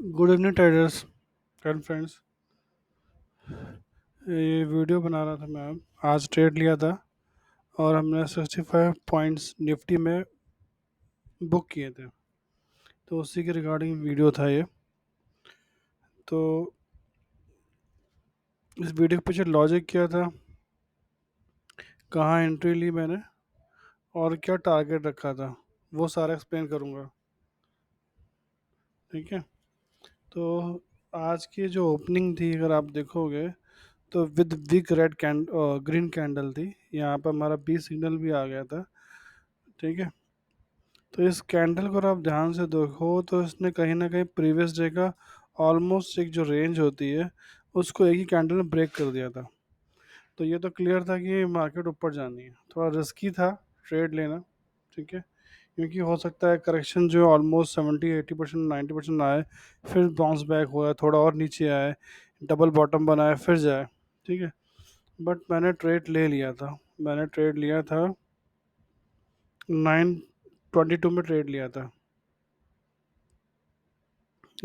Good evening traders and friends. ये video बना रहा था मैं। आज ट्रेड लिया था और हमने 65 पॉइंट्स निफ्टी में बुक किए थे, तो उसी के रिगार्डिंग वीडियो था ये। तो इस वीडियो के पीछे लॉजिक क्या था, कहाँ एंट्री ली मैंने और क्या टारगेट रखा था, वो सारा एक्सप्लेन करूँगा। ठीक है। तो आज की जो ओपनिंग थी, अगर आप देखोगे तो with big red green candle थी। यहाँ पर हमारा बी सिग्नल भी आ गया था। ठीक है। तो इस कैंडल को अगर आप ध्यान से देखो तो इसने कहीं ना कहीं प्रीवियस डे का ऑलमोस्ट एक जो रेंज होती है उसको एक ही कैंडल में ब्रेक कर दिया था। तो ये तो क्लियर था कि मार्केट ऊपर जानी है। थोड़ा रिस्की था ट्रेड लेना। ठीक है। क्योंकि हो सकता है करेक्शन जो ऑलमोस्ट 70-80% 90% आए, फिर बाउंस बैक हुआ, थोड़ा और नीचे आए, डबल बॉटम बनाए, फिर जाए। ठीक है। बट मैंने ट्रेड ले लिया था। मैंने ट्रेड लिया था 9:22 में ट्रेड लिया था।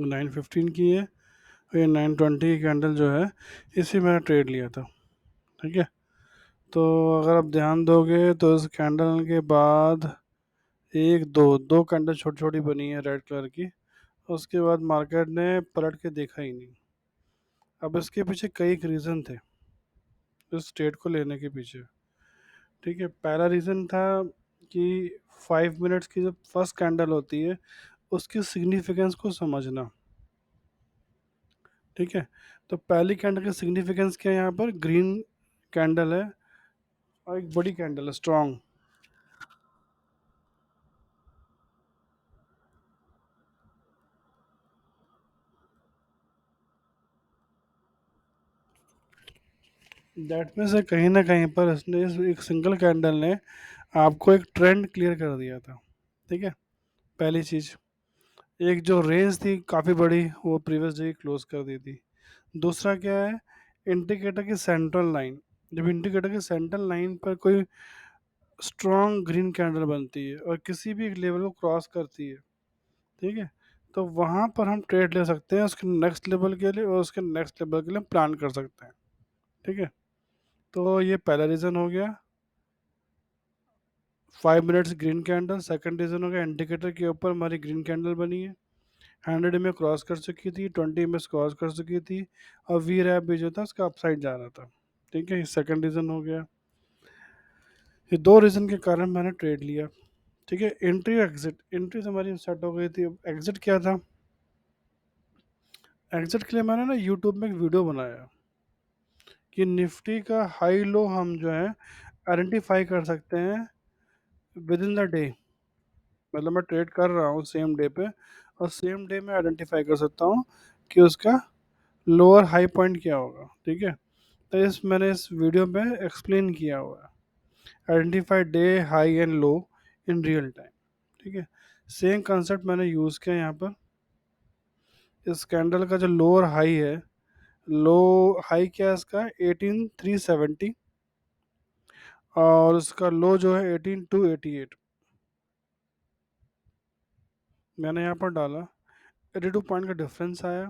9:15 की है और ये 9:20 की कैंडल जो है, इसी मैंने ट्रेड लिया था। ठीक है। तो अगर आप ध्यान दोगे तो इस कैंडल के बाद एक दो दो कैंडल छोटी छोटी बनी है रेड कलर की। उसके बाद मार्केट ने पलट के देखा ही नहीं। अब इसके पीछे कई एक रीज़न थे इस ट्रेड को लेने के पीछे। ठीक है। पहला रीज़न था कि 5 मिनट्स की जो फर्स्ट कैंडल होती है उसकी सिग्निफिकेंस को समझना। ठीक है। तो पहली कैंडल की सिग्निफिकेंस क्या है, यहाँ पर ग्रीन कैंडल है और एक बड़ी कैंडल है स्ट्रॉन्ग। दैट में से कहीं ना कहीं पर इसने इस एक सिंगल कैंडल ने आपको एक ट्रेंड क्लियर कर दिया था। ठीक है। पहली चीज़, एक जो रेंज थी काफ़ी बड़ी वो प्रीवियस डे क्लोज कर दी थी। दूसरा क्या है, इंडिकेटर की सेंट्रल लाइन। जब इंडिकेटर की सेंट्रल लाइन पर कोई स्ट्रॉन्ग ग्रीन कैंडल बनती है और किसी भी एक लेवल को क्रॉस करती है, ठीक है, तो वहाँ पर हम ट्रेड ले सकते हैं उसके नेक्स्ट लेवल के लिए, और उसके नेक्स्ट लेवल के लिए प्लान कर सकते हैं। ठीक है। तो ये पहला रीज़न हो गया, 5 minutes green candle. Second reason हो गया, इंडिकेटर के ऊपर हमारी ग्रीन कैंडल बनी है, 100 में क्रॉस कर चुकी थी, 20 में क्रॉस कर चुकी थी, और वी रैप भी जो था उसका अपसाइड जा रहा था। ठीक है। ये सेकंड रीज़न हो गया। ये दो रीज़न के कारण मैंने ट्रेड लिया। ठीक है। एंट्री एग्जिट, एंट्री तो हमारी सेट हो गई थी। एग्जिट क्या था, एग्जिट के लिए मैंने ना यूट्यूब में एक वीडियो बनाया कि निफ्टी का हाई लो हम जो है आइडेंटिफाई कर सकते हैं विद इन द डे। मतलब मैं ट्रेड कर रहा हूँ सेम डे पे, और सेम डे में आइडेंटिफाई कर सकता हूँ कि उसका लोअर हाई पॉइंट क्या होगा। ठीक है। तो मैंने इस वीडियो में एक्सप्लेन किया हुआ है, identify day high and low in real time. ठीक है। सेम कंसेप्ट मैंने यूज़ किया यहाँ पर। इस कैंडल का जो लोअर हाई है, लो हाई क्या है इसका 18,370, और उसका लो जो है 18,288। मैंने यहाँ पर डाला, 82 पॉइंट का डिफरेंस आया।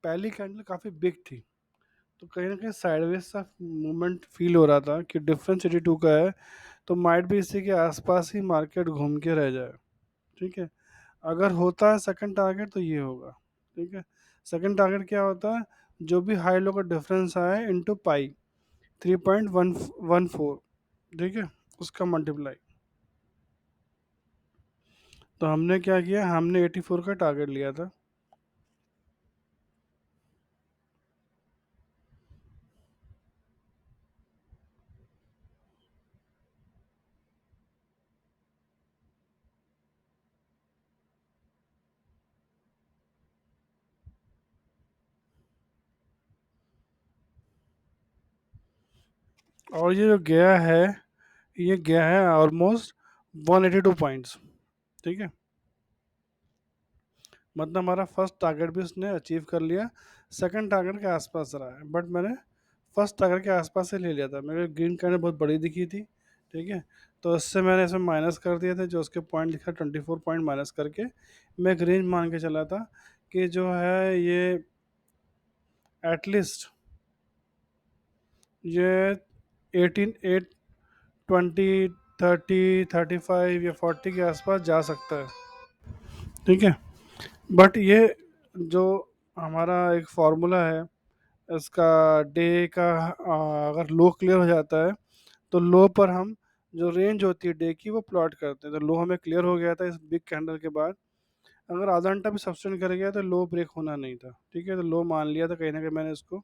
पहली कैंडल काफ़ी बिग थी, तो कहीं ना कहीं साइडवेज सा मूवमेंट फील हो रहा था कि डिफरेंस 82 का है, तो माइट भी इसी के आसपास ही मार्केट घूम के रह जाए। ठीक है। अगर होता है सेकंड टारगेट तो ये होगा। ठीक है। सेकंड टारगेट क्या होता है, जो भी हाई लो का डिफरेंस आए इंटू पाई, 3.114। ठीक है। उसका मल्टीप्लाई। तो हमने क्या किया, हमने 84 का टारगेट लिया था। और ये जो गया है, ये गया है ऑलमोस्ट 182 पॉइंट्स। ठीक है। मतलब हमारा फर्स्ट टारगेट भी उसने अचीव कर लिया। सेकंड टारगेट के आसपास रहा है, बट मैंने फर्स्ट टारगेट के आसपास से ले लिया था। मेरे ग्रीन कैंडल बहुत बड़ी दिखी थी। ठीक है। तो इससे मैंने इसमें माइनस कर दिया था, जो उसके पॉइंट लिखा 24 पॉइंट माइनस करके मैं एक रेंज मान के चला था कि जो है ये एटलीस्ट ये 18 8 20 30 35 या 40 के आसपास जा सकता है। ठीक है, बट ये जो हमारा एक फार्मूला है इसका, डे का अगर लो क्लियर हो जाता है तो लो पर हम जो रेंज होती है डे की वो प्लॉट करते हैं। तो लो हमें क्लियर हो गया था इस बिग कैंडल के बाद, अगर आधा घंटा भी सस्टेन कर गया तो लो ब्रेक होना नहीं था। ठीक है, तो लो मान लिया था कहीं ना कहीं मैंने इसको।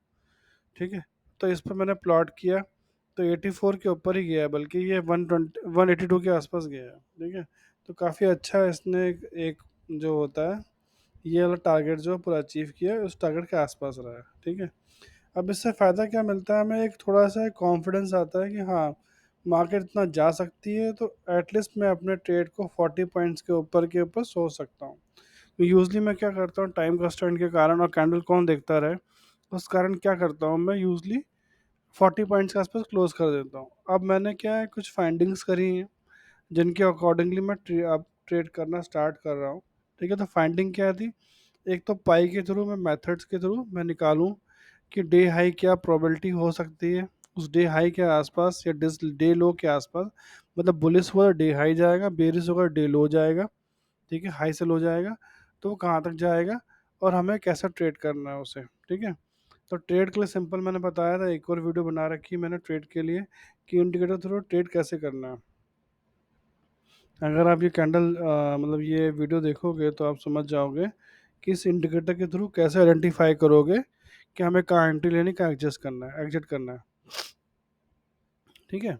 ठीक है, तो इस पर मैंने प्लॉट किया तो 84 के ऊपर ही गया है, बल्कि ये 182 के आसपास गया है। ठीक है, तो काफ़ी अच्छा इसने एक जो होता है ये वाला टारगेट जो पूरा अचीव किया है, उस टारगेट के आसपास रहा है। ठीक है, अब इससे फ़ायदा क्या मिलता है हमें, एक थोड़ा सा कॉन्फिडेंस आता है कि हाँ मार्केट इतना जा सकती है, तो एटलीस्ट मैं अपने ट्रेड को 40 पॉइंट्स के ऊपर सोच सकता हूँ। तो यूजली मैं क्या करता हूँ, टाइम कंस्ट्रेंट के कारण और कैंडल कौन देखता रहे उस कारण क्या करता हूँ मैं यूजली 40 पॉइंट्स के आसपास क्लोज कर देता हूँ। अब मैंने क्या है कुछ फाइंडिंग्स करी हैं जिनके अकॉर्डिंगली मैं अब ट्रेड करना स्टार्ट कर रहा हूँ। ठीक है, तो फाइंडिंग क्या थी, एक तो पाई के थ्रू मैं मेथड्स के थ्रू मैं निकालूं कि डे हाई क्या प्रोबेबिलिटी हो सकती है उस डे हाई के आसपास या डिस डे लो के आसपास। मतलब बुलिस हुआ डे हाई जाएगा, बेरिस होगा डे लो जाएगा। ठीक है, हाई से लो जाएगा तो वो कहाँ तक जाएगा और हमें कैसा ट्रेड करना है उसे। ठीक है, तो ट्रेड के लिए सिंपल मैंने बताया था, एक और वीडियो बना रखी है मैंने ट्रेड के लिए कि इंडिकेटर थ्रू ट्रेड कैसे करना है। अगर आप ये कैंडल मतलब ये वीडियो देखोगे तो आप समझ जाओगे कि इस इंडिकेटर के थ्रू कैसे आइडेंटिफाई करोगे कि हमें कहाँ एंट्री लेनी, कहाँ एडजस्ट करना है, एग्जिट करना है। ठीक है,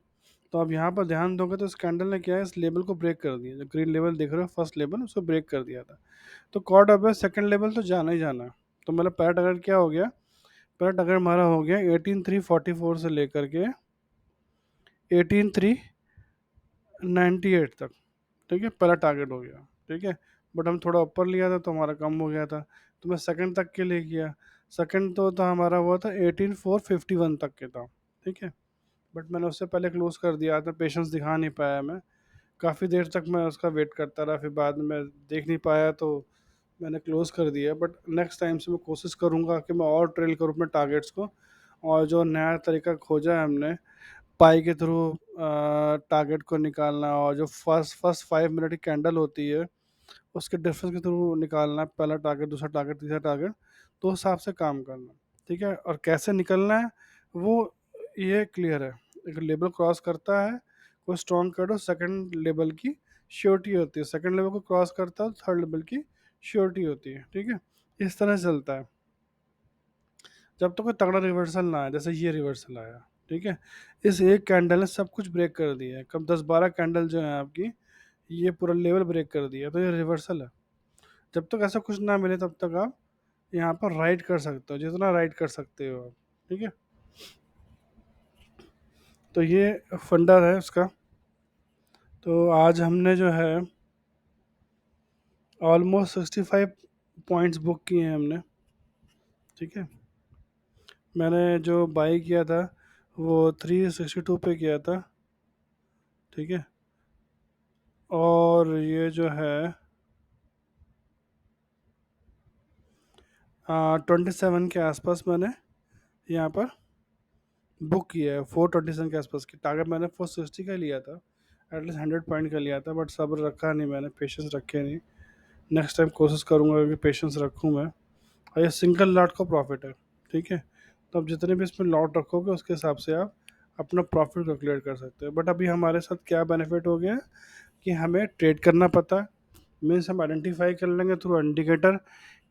तो आप यहाँ पर ध्यान दोगे तो इस कैंडल ने क्या है, इस लेवल को ब्रेक कर दिया। जो ग्रीन लेवल देख रहे हो फर्स्ट लेवल, उसको ब्रेक कर दिया था। तो कॉर्ड अब सेकंड लेवल तो जाना ही जाना है। तो मतलब पैर टारगेट क्या हो गया, पैर टारगेट हमारा हो गया 18,344 से लेकर के 18,398 तक। ठीक है, पहला टारगेट हो गया। ठीक है, बट हम थोड़ा ऊपर लिया था तो हमारा कम हो गया था, तो मैं सेकंड तक के लिए किया। सेकंड तो था हमारा हुआ था 18,451 तक के था। ठीक है, बट मैंने उससे पहले क्लोज कर दिया था, पेशेंस दिखा नहीं पाया मैं, काफ़ी देर तक मैं उसका वेट करता रहा, फिर बाद में मैं देख नहीं पाया तो मैंने क्लोज कर दिया। बट नेक्स्ट टाइम से मैं कोशिश करूँगा कि मैं और ट्रेल करूँ अपने टारगेट्स को। और जो नया तरीका खोजा है हमने पाई के थ्रू टारगेट को निकालना, और जो फर्स्ट फर्स्ट 5 मिनट की कैंडल होती है उसके डिफरेंस के थ्रू निकालना, पहला टारगेट दूसरा टारगेट तीसरा टारगेट, तो उस हिसाब से काम करना। ठीक है, और कैसे निकलना है वो ये क्लियर है। एक लेवल क्रॉस करता है कोई स्ट्रॉन्ग कर दो, सेकंड लेवल की श्योरिटी होती है, सेकंड लेवल को क्रॉस करता है तो थर्ड लेवल की श्योरिटी होती है। ठीक है, इस तरह से चलता है जब तक कोई तगड़ा रिवर्सल ना आए, जैसे ये रिवर्सल आया। ठीक है, इस एक कैंडल ने सब कुछ ब्रेक कर दिया है, कब 10 12 कैंडल जो है आपकी ये पूरा लेवल ब्रेक कर दिया, तो ये रिवर्सल है। जब तक ऐसा कुछ ना मिले तब तक आप यहाँ पर राइड कर सकते हो, जितना राइड कर सकते हो आप। ठीक है, तो ये फंडा है उसका। तो आज हमने जो है ऑलमोस्ट 65 पॉइंट्स बुक किए हैं हमने। ठीक है, मैंने जो बाई किया था वो 362 पे किया था। ठीक है, और ये जो है 27 के आसपास मैंने यहाँ पर बुक किया है। 427 के आसपास की टारगेट मैंने 460 का लिया था, एटलीस्ट 100 पॉइंट का लिया था, बट सब्र रखा नहीं मैंने, पेशेंस रखे नहीं। नेक्स्ट टाइम कोशिश करूँगा कि पेशेंस रखूँ मैं। और ये सिंगल लॉट का प्रॉफिट है। ठीक है, तो आप जितने भी इसमें लॉट रखोगे उसके हिसाब से आप अपना प्रॉफिट कैलकुलेट कर सकते हो। बट अभी हमारे साथ क्या बेनिफिट हो गया कि हमें ट्रेड करना पता है। मीन्स हम आइडेंटिफाई कर लेंगे थ्रू इंडिकेटर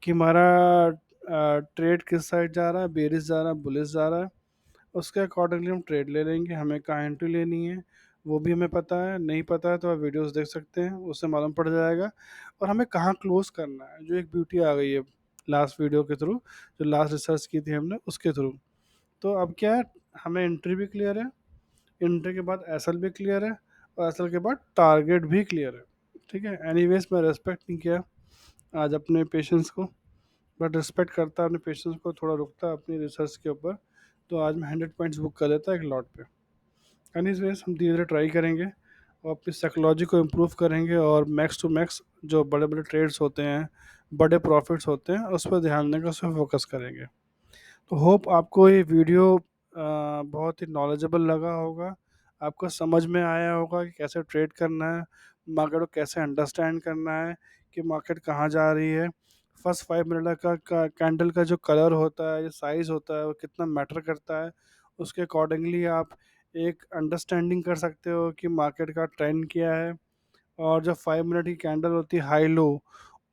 कि हमारा ट्रेड किस साइड जा रहा है, बेरिस जा रहा है, बुलिस जा रहा है। उसके अकॉर्डिंगली हम ट्रेड ले लेंगे, हमें कहाँ एंट्री लेनी है वो भी हमें पता है। नहीं पता है तो आप वीडियोस देख सकते हैं, उससे मालूम पड़ जाएगा। और हमें कहाँ क्लोज करना है, जो एक ब्यूटी आ गई है लास्ट वीडियो के थ्रू, जो लास्ट रिसर्च की थी हमने उसके थ्रू। तो अब क्या है, हमें एंट्री भी क्लियर है, एंट्री के बाद एसएल भी क्लियर है, और एसएल के बाद टारगेट भी क्लियर है। ठीक है, एनीवेज मैं रेस्पेक्ट नहीं किया आज अपने पेशेंस को, बट रिस्पेक्ट करता अपने पेशेंस को, थोड़ा रुकता अपनी रिसर्च के ऊपर। तो आज मैं 100 पॉइंट्स बुक कर लेता एक लॉट पे। एनीवेज हम धीरे धीरे ट्राई करेंगे और अपनी साइकोलॉजी को इम्प्रूव करेंगे और मैक्स टू मैक्स जो बड़े बड़े ट्रेड्स होते हैं, बड़े प्रॉफिट्स होते हैं, उस पर ध्यान देंगे, उस पर फोकस करेंगे। तो होप आपको ये वीडियो बहुत ही नॉलेजेबल लगा होगा, आपको समझ में आया होगा कि कैसे ट्रेड करना है, मार्केट को कैसे अंडरस्टैंड करना है कि मार्केट कहाँ जा रही है। फर्स्ट 5 मिनट का कैंडल का जो कलर होता है, जो साइज़ होता है, वो कितना मैटर करता है, उसके अकॉर्डिंगली आप एक अंडरस्टैंडिंग कर सकते हो कि मार्केट का ट्रेंड क्या है। और जो 5 मिनट की कैंडल होती है हाई लो,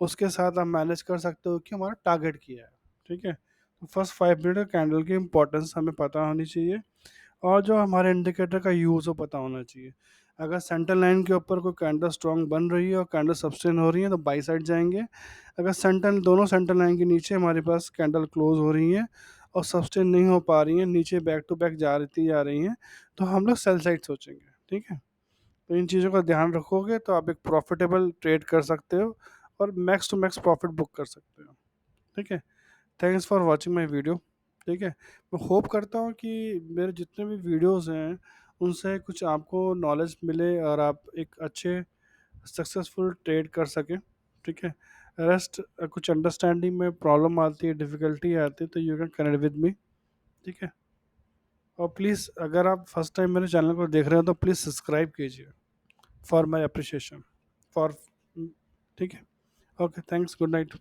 उसके साथ आप मैनेज कर सकते हो कि हमारा टारगेट क्या है। ठीक है, तो फर्स्ट 5 मिनट का कैंडल की इंपॉर्टेंस हमें पता होनी चाहिए, और जो हमारे इंडिकेटर का यूज़ वो पता होना चाहिए। अगर सेंटर लाइन के ऊपर कोई कैंडल स्ट्रॉन्ग बन रही है और कैंडल सस्टेन हो रही है तो बाई साइड जाएंगे। अगर दोनों सेंटर लाइन के नीचे हमारे पास कैंडल क्लोज हो रही हैं और सस्टेन नहीं हो पा रही हैं, नीचे बैक टू बैक जा रही हैं, तो हम लोग सेल साइड सोचेंगे। ठीक है, तो इन चीज़ों का ध्यान रखोगे तो आप एक प्रॉफिटेबल ट्रेड कर सकते हो और max to max profit book कर सकते हो। ठीक है, thanks for watching my video. ठीक है, मैं होप करता हूँ कि मेरे जितने भी वीडियोस हैं उनसे कुछ आपको नॉलेज मिले और आप एक अच्छे सक्सेसफुल ट्रेड कर सकें। ठीक है, रेस्ट कुछ अंडरस्टैंडिंग में प्रॉब्लम आती है, डिफ़िकल्टी आती है, तो you can connect with me. ठीक है, और प्लीज़ अगर आप फर्स्ट टाइम मेरे चैनल को देख रहे हो तो प्लीज़ सब्सक्राइब कीजिए फॉर माई अप्रिशिएशन फॉर। ठीक है, ओके, थैंक्स, गुड नाइट।